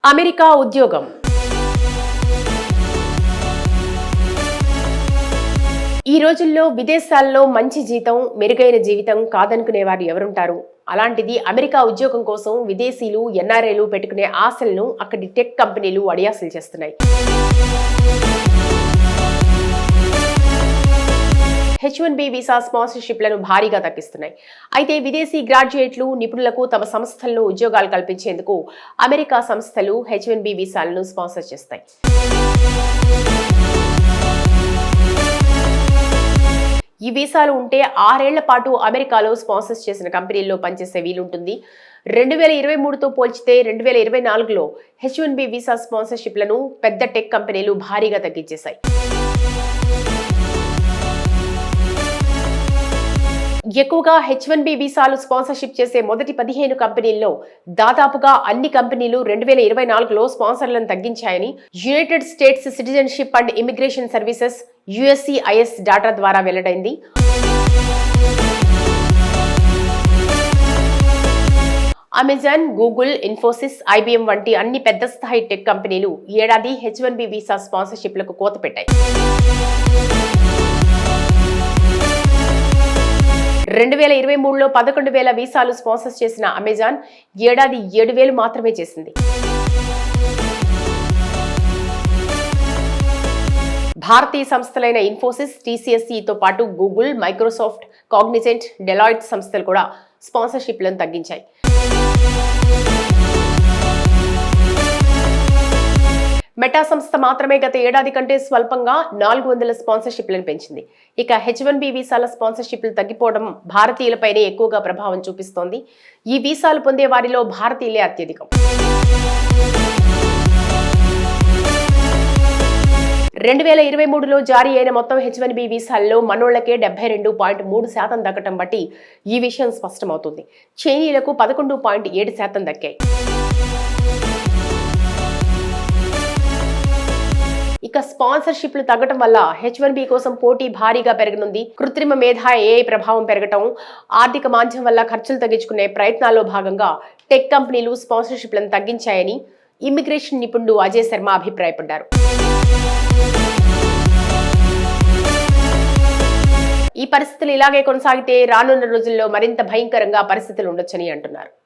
America ఉద్యోగం. ఈ రోజుల్లో విదేశాల్లో మంచి జీతం, మెరుగైన జీవితం కాదనుకునేవారు ఎవరుంటారు? అలాంటిది అమెరికా ఉద్యోగం కోసం విదేశీయులు, ఎన్ఆర్ఐలు పెట్టుకునే ఆశలను అక్కడి టెక్ కంపెనీలు అడియాసలు చేస్తున్నాయి. H-1B వీసా స్పాన్సర్షిప్లను భారీగా తగ్గిస్తున్నాయి. అయితే విదేశీ గ్రాడ్యుయేట్లు, నిపుణులకు తమ సంస్థల్లో ఉద్యోగాలు కల్పించేందుకు అమెరికా సంస్థలు H-1B వీసాలను స్పాన్సర్ చేస్తాయి. ఈ వీసాలు ఉంటే 6 ఏళ్ల పాటు అమెరికాలో స్పాన్సర్ చేసిన కంపెనీల్లో పనిచేసే వీలుంటుంది. 2023తో పోల్చితే 2024లో H-1B వీసా స్పాన్సర్షిప్లను పెద్ద టెక్ కంపెనీలు భారీగా తగ్గించేశాయి. ఎక్కువగా H-1B వీసాలు స్పాన్సర్షిప్ చేసే మొదటి 15 కంపెనీల్లో దాదాపుగా అన్ని కంపెనీలు 2024లో స్పాన్సర్లను తగ్గించాయని United States citizenship and immigration services USCIS data ద్వారా వెల్లడైంది. అమెజాన్, గూగుల్, ఇన్ఫోసిస్, IBM వంటి అన్ని పెద్ద స్థాయి టెక్ కంపెనీలు ఈ ఏడాది H-1B వీసా స్పాన్సర్షిప్లకు కోత పెట్టాయి. 2023లో 11,000 వీసాలు స్పాన్సర్ చేసిన అమెజాన్ ఏడాది 7,000 మాత్రమే చేసింది. భారతీయ సంస్థలైన ఇన్ఫోసిస్, TCSతో పాటు గూగుల్, మైక్రోసాఫ్ట్, కాగ్నిజెంట్, డెలాయిట్ సంస్థలు కూడా స్పాన్సర్షిప్లను తగ్గించాయి. మెటా సంస్థ మాత్రమే గత ఏడాది కంటే స్వల్పంగా 400 స్పాన్సర్షిప్లను పెంచింది. ఇక H-1B వీసాల స్పాన్సర్షిప్లు తగ్గిపోవడం భారతీయులపైనే ఎక్కువగా ప్రభావం చూపిస్తోంది. ఈ వీసాలు పొందే వారిలో భారతీయులే అత్యధికం. 2023లో జారీ అయిన మొత్తం H-1B వీసాల్లో మనోళ్లకే 72.3% దక్కటం బట్టి ఈ విషయం స్పష్టమవుతుంది. చైనీయులకు 11.7% దక్కాయి. ఇక స్పాన్సర్షిప్లు తగ్గటం వల్ల H-1B కోసం పోటీ భారీగా పెరగనుంది. కృత్రిమ మేధ AI ప్రభావం పెరగటం, ఆర్థిక మాంద్యం వల్ల ఖర్చులు తగ్గించుకునే ప్రయత్నాల్లో భాగంగా టెక్ కంపెనీలు స్పాన్సర్షిప్లను తగ్గించాయని ఇమ్మిగ్రేషన్ నిపుణుడు అజయ్ శర్మ అభిప్రాయపడ్డారు. ఈ పరిస్థితులు ఇలాగే కొనసాగితే రానున్న రోజుల్లో మరింత భయంకరంగా పరిస్థితులు ఉండొచ్చని అంటున్నారు.